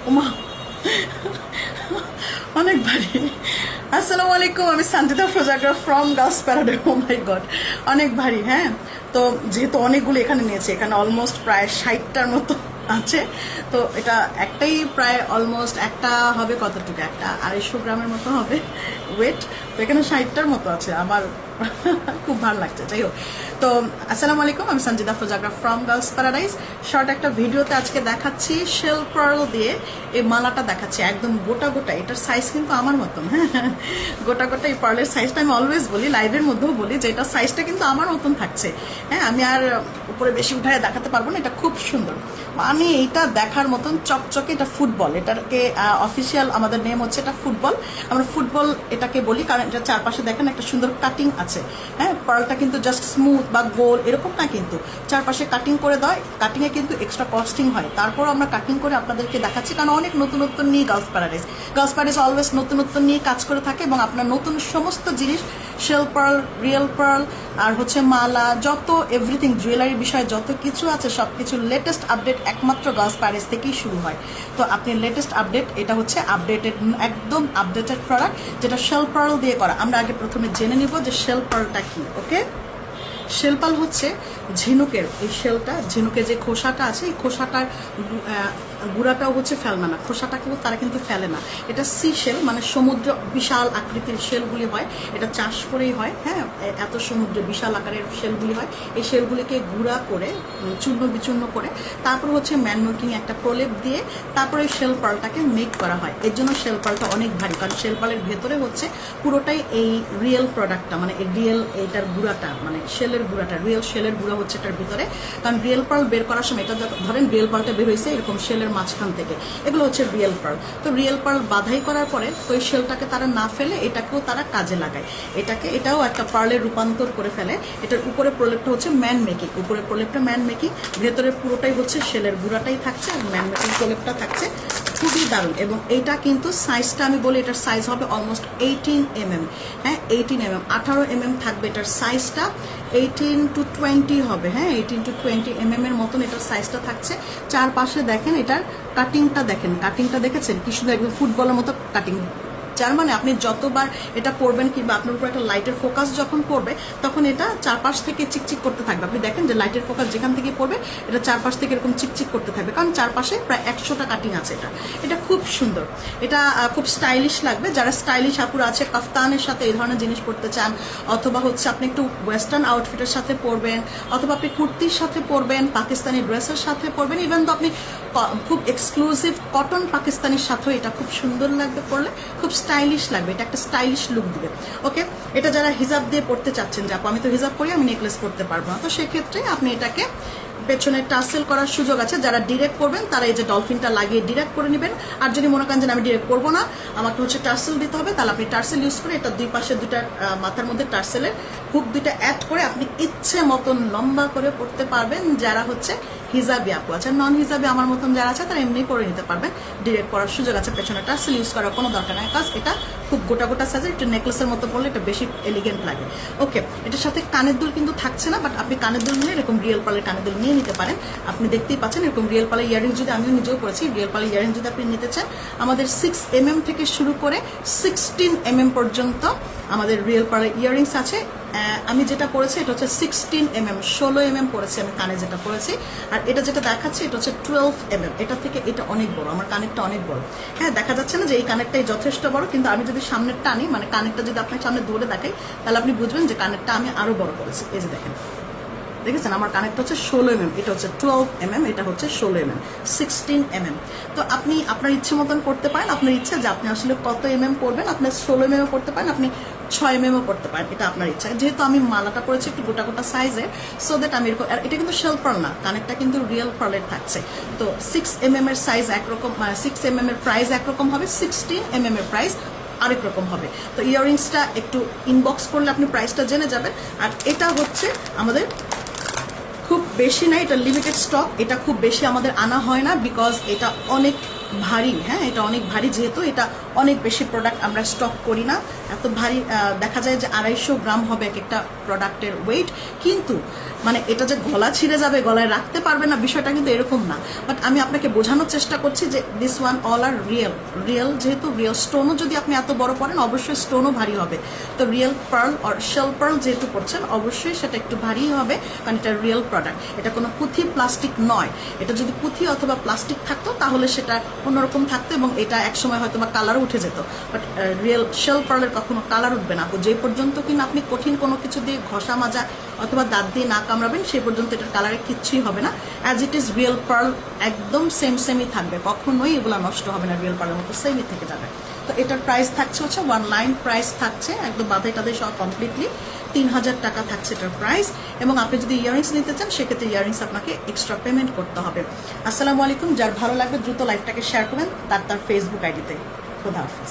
ওমা অনেক ভারী। আসসালামু আলাইকুম, আমি সানজিদা ফোজাগ্রাফ from girls paradise. Oh my God, অনেক ভারী। হ্যাঁ, তো যেহেতু অনেকগুলো এখানে নিয়েছে, এখানে অলমোস্ট প্রায় 60টার মতো আছে। তো এটা একটাই প্রায় অলমোস্ট একটা হবে কতটুকু, একটা 250 গ্রামের মতো হবে ওয়েট। তো এখানে 60টার মতো আছে। আমার খুব ভালো লাগছে। যাই হোক, তো আসসালামু আলাইকুম, আমি সঞ্জিদা ফোজাগ্রাফ ফ্রম গার্লস প্যারাডাইস। শর্ট একটা ভিডিওতে আজকে দেখাচ্ছি শেল পার্ল দিয়ে এই মালাটা দেখাচ্ছি, একদম গোটা গোটা। এটার সাইজ কিন্তু আমার মতন। হ্যাঁ, গোটা গোটা এই পার্লের সাইজটা আমি অলওয়েজ বলি, লাইভের মধ্যেও বলি যে এটার সাইজটা কিন্তু আমার মতন থাকছে। হ্যাঁ, আমি আর উপরে বেশি উঠায় দেখাতে পারবো না। এটা খুব সুন্দর, মানে এইটা দেখার মতন চকচকে। এটা ফুটবল, এটাকে অফিসিয়াল আমাদের নেম হচ্ছে এটা ফুটবল। আমরা ফুটবল এটাকে বলি, কারণ এটা চারপাশে দেখেন একটা সুন্দর কাটিং আছে। হ্যাঁ, পার্লটা কিন্তু জাস্ট স্মুথ বা গোল এরকম না, কিন্তু চারপাশে কাটিং করে দেয়। কাটিংয়ে কিন্তু এক্সট্রা কস্টিং হয়, তারপর আমরা কাটিং করে আপনাদেরকে দেখাচ্ছি, কারণ অনেক নতুনত্ব নিয়ে গার্লস প্যারাডাইস অলওয়েজ নতুনত্ব নিয়ে কাজ করে থাকে। এবং আপনার নতুন সমস্ত জিনিস, শেল পার্ল, রিয়েল পার্ল, আর হচ্ছে মালা, যত এভরিথিং জুয়েলারি বিষয়ে যত কিছু আছে সব কিছু লেটেস্ট আপডেট একমাত্র গার্লস প্যারাডাইস থেকেই শুরু হয়। তো আপনি লেটেস্ট আপডেট, এটা হচ্ছে আপডেটেড, একদম আপডেটেড প্রোডাক্ট, যেটা শেল পার্ল দিয়ে করা। আমরা আগে প্রথমে জেনে নিব যে শেল পার্লটা কি। ওকে, শেলপাল হচ্ছে ঝিনুকের, এই শেলটা, ঝিনুকের যে খোসাটা আছে, এই খোসাটার গুঁড়াটাও হচ্ছে ফেলনা না, খোসাটাকেও তারা কিন্তু ফেলে না। এটা সি শেল, মানে সমুদ্র বিশাল আকৃতির শেলগুলি হয়, এটা চাষ করেই হয়। হ্যাঁ, এত সমুদ্রে বিশাল আকারের শেলগুলি হয়। এই শেলগুলিকে গুঁড়া করে চূর্ণ বিচূর্ণ করে তারপর হচ্ছে ম্যানমেকিং একটা প্রলেপ দিয়ে তারপরে শেল পার্লটাকে মেক করা হয়। এর জন্য শেল পার্লটা অনেক ভারী, কারণ শেল পার্লের ভেতরে হচ্ছে পুরোটাই এই রিয়েল প্রোডাক্টটা, মানে এই রিয়েল এইটার গুঁড়াটা, মানে শেলের গুঁড়াটা, রিয়েল শেলের গুঁড়া হচ্ছে এটার ভিতরে। কারণ রিয়েল পার্ল বের করার সময়, এটা ধরেন রিয়েল পার্লটা বের হয়েছে এরকম শেলের মাঝখান থেকে, এগুলো হচ্ছে রিয়েল পার্ল। তো রিয়েল পার্ল বাধাই করার পরে তো এই শেলটাকে তারা না ফেলে এটাকেও তারা কাজে লাগায়। এটাও একটা পার্লের রূপান্তর করে ফেলে। এটার উপরে প্রলেপটা হচ্ছে ম্যান মেকিং, উপরে প্রলেপটা ম্যান মেকিং, ভেতরে পুরোটাই হচ্ছে শেলের গুঁড়াটাই থাকছে, আর ম্যান মেকিং প্রলেপটা থাকছে। খুবই দারুণ। এবং এইটা কিন্তু সাইজটা আমি বলি, এটার সাইজ হবে অলমোস্ট 18 mm। হ্যাঁ, 18 mm, 18 mm থাকবে এটার সাইজটা। 18 to 20 হবে। হ্যাঁ, 18 to 20 mm এর মতন এটার সাইজটা থাকছে। চারপাশে দেখেন এটার কাটিংটা, দেখেন কাটিংটা দেখেছেন কি সুন্দর, একদম ফুটবলের মতো কাটিং। যার মানে আপনি যতবার এটা পরবেন কিংবা আপনার উপর একটা লাইটের ফোকাস যখন পড়বে, তখন এটা চারপাশ থেকে চিকচিক করতে থাকবে। আপনি দেখেন যে লাইটের ফোকাস যেখান থেকে পড়বে, এটা চারপাশ থেকে এরকম চিকচিক করতে থাকবে, কারণ চারপাশে প্রায় 100টা কাটিং আছে। এটা খুব সুন্দর, এটা খুব স্টাইলিশ লাগবে। যারা স্টাইলিশ আপুরা আছে, কাফতানের সাথে এই ধরনের জিনিস পরতে চান, অথবা হচ্ছে আপনি একটু ওয়েস্টার্ন আউটফিটের সাথে পরবেন, অথবা আপনি কুর্তির সাথে পরবেন, পাকিস্তানি ড্রেসের সাথে পরবেন, ইভেন তো আপনি খুব এক্সক্লুসিভ কটন পাকিস্তানির সাথেও এটা খুব সুন্দর লাগবে পরলে, খুব স্টাইলিশ লাগবে, এটা একটা স্টাইলিশ লুক দিবে। ওকে, এটা যারা হিজাব দিয়ে পড়তে চাচ্ছেন, যে আপু আমি তো হিজাব করি, আমি নেকলেস করতে পারবো না, তো সেক্ষেত্রে আপনি এটাকে পেছনে টার্সেল করার সুযোগ আছে। যারা ডিরেক্ট করবেন তারা এই যে ডলফিনটা লাগিয়ে ডিরেক্ট করে নেবেন। আর যদি মনে করেন যে আমি ডিরেক্ট করবো না, আমাকে হচ্ছে টার্সেল দিতে হবে, তাহলে আপনি টার্সেল ইউজ করে এটা দুই পাশে দুইটা মাথার মধ্যে টার্সেলের হুক দুইটা অ্যাড করে আপনি ইচ্ছে মতন লম্বা করে পড়তে পারবেন। যারা হচ্ছে হিজাবি আপু আছে, নন হিজাবি আমার মতন যারা আছে, তারা এমনি করে নিতে পারবেন, ডিরেক্ট করার সুযোগ আছে। পেছনে টার্সেল ইউজ করার কোনো দরকার নেই, কাজ এটা খুব গোটা গোটা সাইজের, একটু নেকলেসের মতো পড়লে এটা বেশি এলিগেন্ট লাগে। ওকে, এটার সাথে কানের দুল কিন্তু থাকছে না, বাট আপনি কানের দুল নিয়ে এরকম রিয়েল পার্লের কানের দুল নিয়ে নিতে পারেন। আপনি দেখতেই পাচ্ছেন এরকম রিয়েল পার্লের ইয়ারিং, যদি আমিও নিজেও করেছি, রিয়েল পার্লের ইয়ারিং যদি আপনি নিতে চান, আমাদের 6 mm থেকে শুরু করে 16 mm পর্যন্ত আমাদের রিয়েল পার্লের ইয়ারিংস আছে। আমি যেটা পড়েছি এটা হচ্ছে 16 mm, 16 mm পড়েছি আমি কানে যেটা পড়েছি। আর এটা যেটা দেখাচ্ছি এটা হচ্ছে 12 mm, এটা থেকে এটা অনেক বড়, আমার কানেরটা অনেক বড়। হ্যাঁ, দেখা যাচ্ছে না যে এই কানেরটাই যথেষ্ট বড়, কিন্তু আমি যদি সামনের টানি, মানে কানেরটা যদি আপনার সামনে দৌড়ে দেখাই, তাহলে আপনি বুঝবেন যে কানেরটা আমি আরো বড় করেছি। এই যে দেখেন, দেখেছেন আমার কানেরটা হচ্ছে 16 mm, এটা হচ্ছে 12 mm, এটা হচ্ছে 16 mm, 16 mm। তো আপনি আপনার ইচ্ছে মতন করতে পারেন, আপনার ইচ্ছা যে আপনি আসলে কত mm পড়বেন, আপনি 16 mm করতে পারেন, আপনি 6 mm করতে পারেন, এটা আপনার ইচ্ছা। যেহেতু আমি মালাটা করেছি একটু গোটা গোটা সাইজের, সো দ্যাট আমি এরকম, এটা কিন্তু শেল পার্ল না, কানেরটা কিন্তু রিয়েল পার্লের থাকছে। তো 6 mm এর সাইজ একরকম, 6 mm এর প্রাইস একরকম হবে, 16 mm এর প্রাইস আরেক রকম হবে। তো ইয়াররিংসটা একটু ইনবক্স করলে আপনি প্রাইসটা জেনে যাবেন। আর এটা হচ্ছে আমাদের খুব বেশি না, এটা লিমিটেড স্টক, এটা খুব বেশি আমাদের আনা হয় না, বিকজ এটা অনেক ভারী, হ্যাঁ এটা অনেক ভারী, যেহেতু এটা অনেক বেশি প্রোডাক্ট আমরা স্টক করি না, এত ভারী দেখা যায় যে 250 গ্রাম হবে এক একটা প্রোডাক্টের ওয়েট, কিন্তু মানে এটা যে গলা ছিঁড়ে যাবে, গলায় রাখতে পারবে না, বিষয়টা কিন্তু এরকম না। বাট আমি আপনাকে বোঝানোর চেষ্টা করছি যে this one all are real, যেহেতু রিয়েল স্টোনও যদি আপনি এত বড় পরেন অবশ্যই স্টোনও ভারী হবে। তো রিয়েল পার্ল আর শেল পার্ল যেহেতু পড়ছেন অবশ্যই সেটা একটু ভারী হবে, কারণ এটা রিয়েল প্রোডাক্ট, এটা কোনো পুঁথি প্লাস্টিক নয়। এটা যদি পুঁথি অথবা প্লাস্টিক থাকতো তাহলে সেটা অন্যরকম থাকতো এবং এটা একসময় হয়তো বা কালারও উঠে যেত। বাট রিয়েল শেল পার্লের কখনো কালার উঠবে না। যে পর্যন্ত কিনা আপনি কঠিন কোনো কিছু দিয়ে ঘষা মাজা অথবা দাঁত দিয়ে না কামড়াবেন সেই পর্যন্ত এটার কালারে কিচ্ছুই হবে না। As it is real pearl একদম সেমই থাকবে, কখনোই এগুলো নষ্ট হবে না, রিয়েল পার্লের মতো সেমই থেকে যাবে। তো এটার প্রাইস থাকছে হচ্ছে 1 লাইন প্রাইস থাকছে একদম বাঁধে টাধে সব কমপ্লিটলি 3000 টাকা থাকছে এটার প্রাইস। এবং আপনি যদি ইয়াররিংস নিতে চান সেক্ষেত্রে ইয়াররিংস আপনাকে এক্সট্রা পেমেন্ট করতে হবে। আসসালামু আলাইকুম, যার ভালো লাগবে দ্রুত লাইভটাকে শেয়ার করবেন তার ফেসবুক আইডিতে। খোদা হাফেজ।